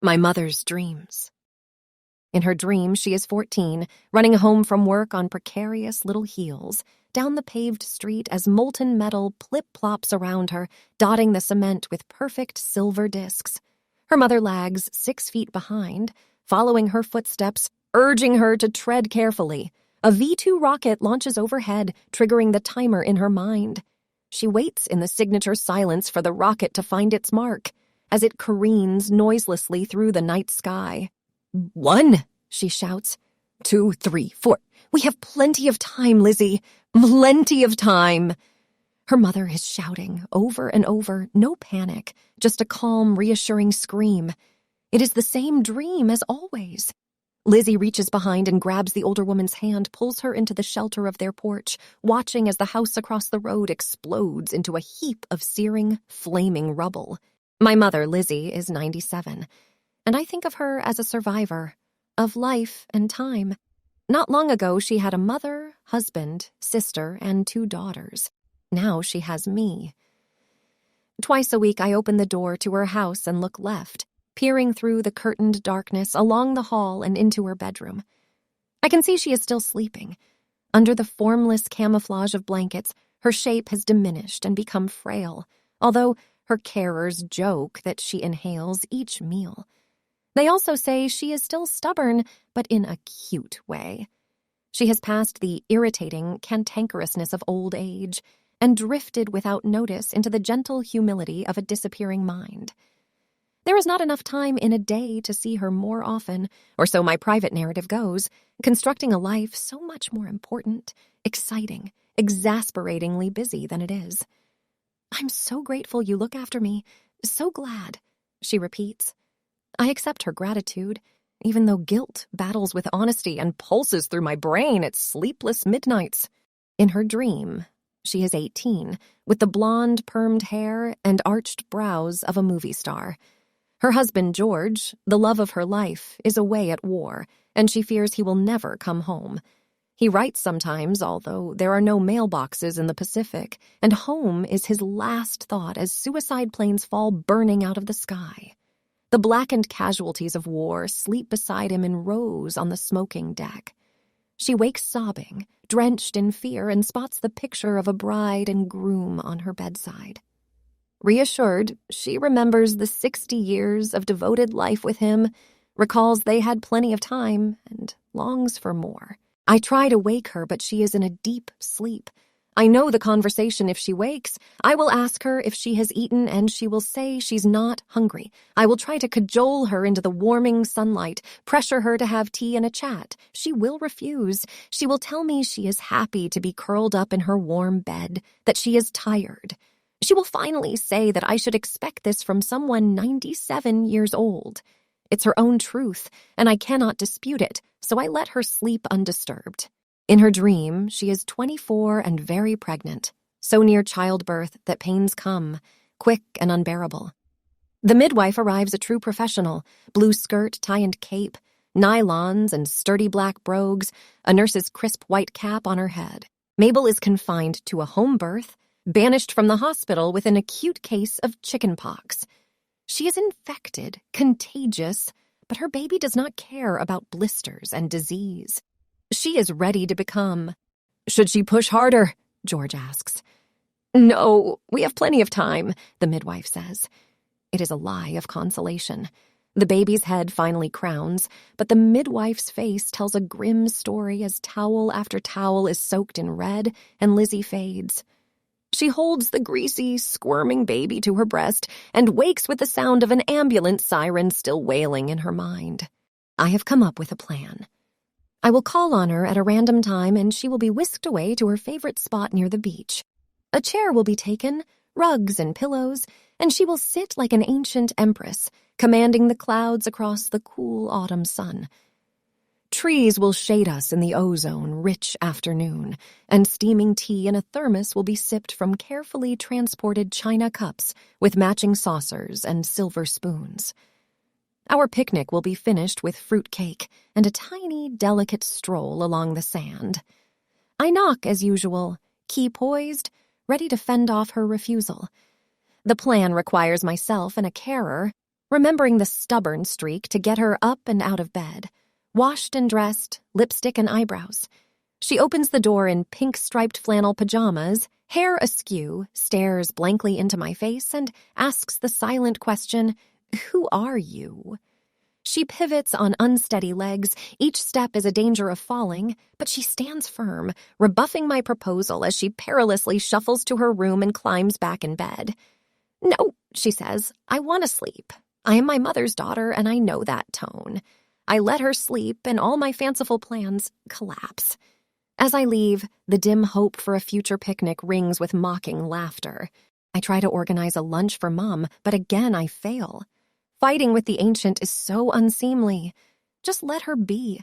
My mother's dreams. In her dream, she is 14, running home from work on precarious little heels, down the paved street as molten metal plip-plops around her, dotting the cement with perfect silver discs. Her mother lags 6 feet behind, following her footsteps, urging her to tread carefully. A V-2 rocket launches overhead, triggering the timer in her mind. She waits in the signature silence for the rocket to find its mark, as it careens noiselessly through the night sky. 1, she shouts. 2, 3, 4. We have plenty of time, Lizzie. Plenty of time. Her mother is shouting over and over, no panic, just a calm, reassuring scream. It is the same dream as always. Lizzie reaches behind and grabs the older woman's hand, pulls her into the shelter of their porch, watching as the house across the road explodes into a heap of searing, flaming rubble. My mother, Lizzie, is 97, and I think of her as a survivor of life and time. Not long ago, she had a mother, husband, sister, and 2 daughters. Now she has me. Twice a week, I open the door to her house and look left, peering through the curtained darkness along the hall and into her bedroom. I can see she is still sleeping. Under the formless camouflage of blankets, her shape has diminished and become frail, although her carers joke that she inhales each meal. They also say she is still stubborn, but in a cute way. She has passed the irritating cantankerousness of old age and drifted without notice into the gentle humility of a disappearing mind. There is not enough time in a day to see her more often, or so my private narrative goes, constructing a life so much more important, exciting, exasperatingly busy than it is. I'm so grateful you look after me, so glad, she repeats. I accept her gratitude, even though guilt battles with honesty and pulses through my brain at sleepless midnights. In her dream, she is 18, with the blonde, permed hair and arched brows of a movie star. Her husband, George, the love of her life, is away at war, and she fears he will never come home. He writes sometimes, although there are no mailboxes in the Pacific, and home is his last thought as suicide planes fall burning out of the sky. The blackened casualties of war sleep beside him in rows on the smoking deck. She wakes sobbing, drenched in fear, and spots the picture of a bride and groom on her bedside. Reassured, she remembers the 60 years of devoted life with him, recalls they had plenty of time, and longs for more. I try to wake her, but she is in a deep sleep. I know the conversation if she wakes. I will ask her if she has eaten, and she will say she's not hungry. I will try to cajole her into the warming sunlight, pressure her to have tea and a chat. She will refuse. She will tell me she is happy to be curled up in her warm bed, that she is tired. She will finally say that I should expect this from someone 97 years old. It's her own truth, and I cannot dispute it, so I let her sleep undisturbed. In her dream, she is 24 and very pregnant, so near childbirth that pains come, quick and unbearable. The midwife arrives a true professional, blue skirt, tie and cape, nylons and sturdy black brogues, a nurse's crisp white cap on her head. Mabel is confined to a home birth, banished from the hospital with an acute case of chickenpox. She is infected, contagious, but her baby does not care about blisters and disease. She is ready to become. Should she push harder? George asks. No, we have plenty of time, the midwife says. It is a lie of consolation. The baby's head finally crowns, but the midwife's face tells a grim story as towel after towel is soaked in red and Lizzie fades. She holds the greasy, squirming baby to her breast and wakes with the sound of an ambulance siren still wailing in her mind. I have come up with a plan. I will call on her at a random time and she will be whisked away to her favorite spot near the beach. A chair will be taken, rugs and pillows, and she will sit like an ancient empress, commanding the clouds across the cool autumn sun. Trees will shade us in the ozone-rich afternoon, and steaming tea in a thermos will be sipped from carefully transported china cups with matching saucers and silver spoons. Our picnic will be finished with fruit cake and a tiny, delicate stroll along the sand. I knock as usual, key poised, ready to fend off her refusal. The plan requires myself and a carer, remembering the stubborn streak to get her up and out of bed, washed and dressed, lipstick and eyebrows. She opens the door in pink-striped flannel pajamas, hair askew, stares blankly into my face, and asks the silent question, "Who are you?" She pivots on unsteady legs. Each step is a danger of falling, but she stands firm, rebuffing my proposal as she perilously shuffles to her room and climbs back in bed. "No," she says, "I want to sleep. I am my mother's daughter, and I know that tone." I let her sleep, and all my fanciful plans collapse. As I leave, the dim hope for a future picnic rings with mocking laughter. I try to organize a lunch for Mom, but again I fail. Fighting with the ancient is so unseemly. Just let her be.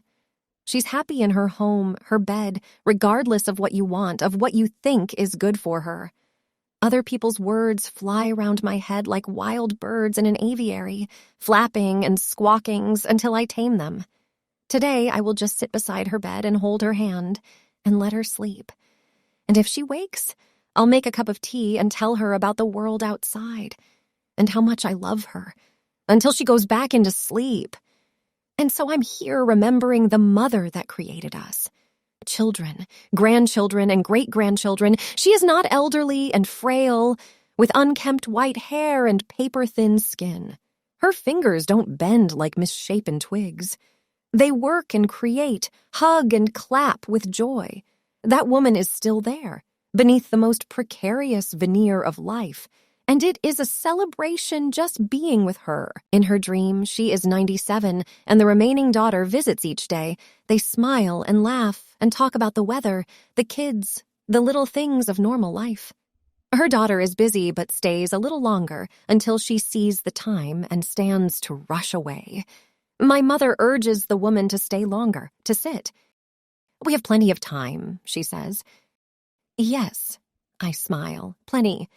She's happy in her home, her bed, regardless of what you want, of what you think is good for her. Other people's words fly around my head like wild birds in an aviary, flapping and squawkings until I tame them. Today, I will just sit beside her bed and hold her hand and let her sleep. And if she wakes, I'll make a cup of tea and tell her about the world outside and how much I love her until she goes back into sleep. And so I'm here remembering the mother that created us. Children, grandchildren, and great-grandchildren. She is not elderly and frail, with unkempt white hair and paper-thin skin. Her fingers don't bend like misshapen twigs. They work and create, hug and clap with joy. That woman is still there, beneath the most precarious veneer of life, and it is a celebration just being with her. In her dream, she is 97, and the remaining daughter visits each day. They smile and laugh and talk about the weather, the kids, the little things of normal life. Her daughter is busy but stays a little longer until she sees the time and stands to rush away. My mother urges the woman to stay longer, to sit. "We have plenty of time," she says. "Yes," I smile, "plenty."